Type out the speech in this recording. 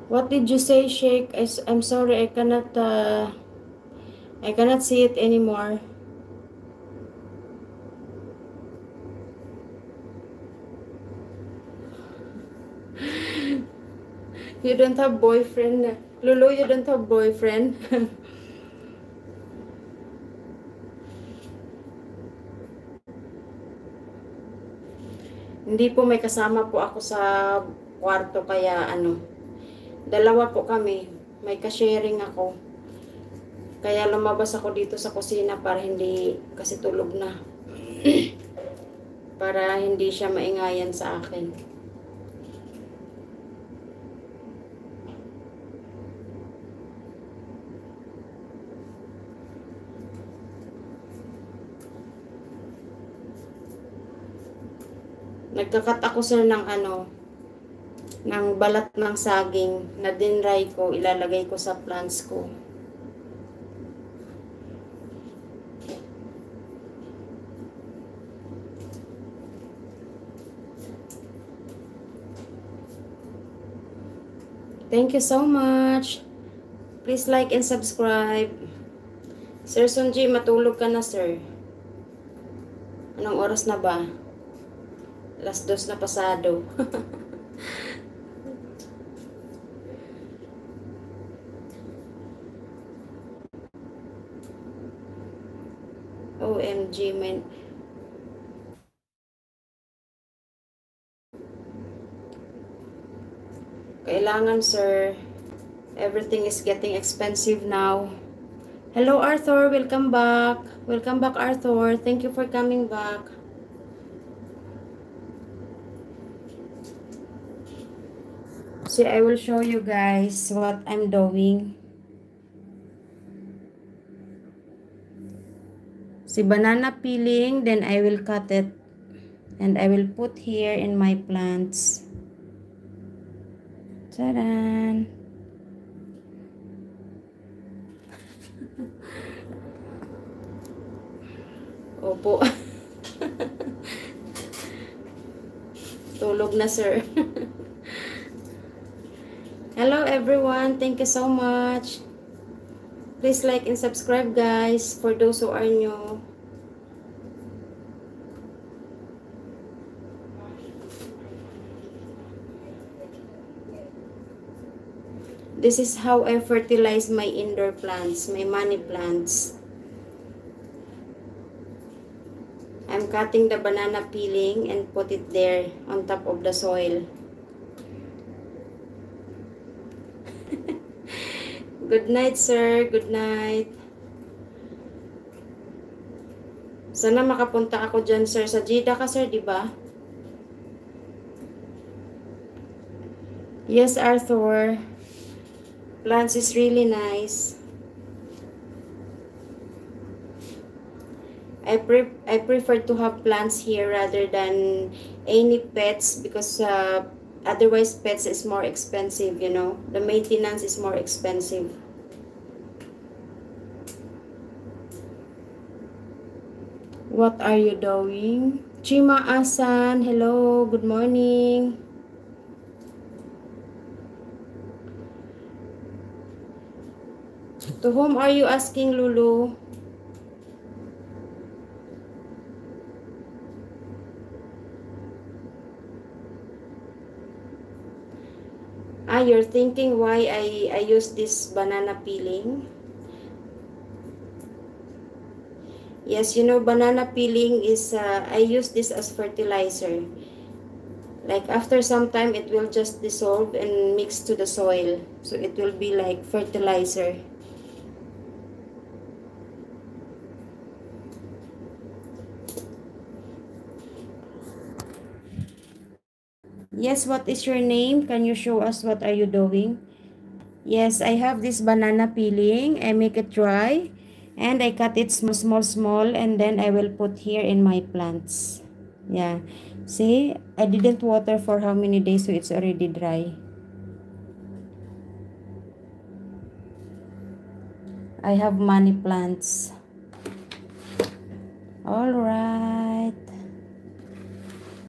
What did you say, Sheikh? I'm sorry, I cannot see it anymore. You don't have boyfriend. Lulu, you don't have boyfriend. Hindi po, may kasama po ako sa kwarto, kaya ano, dalawa po kami. May ka-sharing ako. Kaya lumabas ako dito sa kusina para hindi, kasi tulog na. Para hindi siya maingayan sa akin. Nagkakat ako sir ng ano, ng balat ng saging na dinray ko, ilalagay ko sa plants ko. Thank you so much. Please like and subscribe. Sir Sunji, matulog ka na sir. Anong oras na ba? 2:00 na pasado. OMG, man. Kailangan, sir. Everything is getting expensive now. Hello, Arthur. Welcome back. Welcome back, Arthur. Thank you for coming back. See, I will show you guys what I'm doing. See, banana peeling, then I will cut it. And I will put here in my plants. Taran! Opo. Tulog na, sir. Hello, everyone. Thank you so much. Please like and subscribe, guys, for those who are new. This is how I fertilize my indoor plants, my money plants. I'm cutting the banana peeling and put it there on top of the soil. Good night, sir. Good night. Sana makapunta ako dyan, sir. Sa Jeddah ka, sir, di ba? Yes, Arthur. Plants is really nice. I prefer to have plants here rather than any pets because otherwise pets is more expensive, you know. The maintenance is more expensive. What are you doing? Chima Asan, hello, good morning. To whom are you asking, Lulu? Ah, you're thinking why I use this banana peeling? Yes, you know, banana peeling is, I use this as fertilizer. Like after some time, it will just dissolve and mix to the soil. So it will be like fertilizer. Yes, what is your name? Can you show us what are you doing? Yes, I have this banana peeling. I make it dry and I cut it small, and then I will put here in my plants. Yeah. See, I didn't water for how many days, so it's already dry. I have money plants. All right.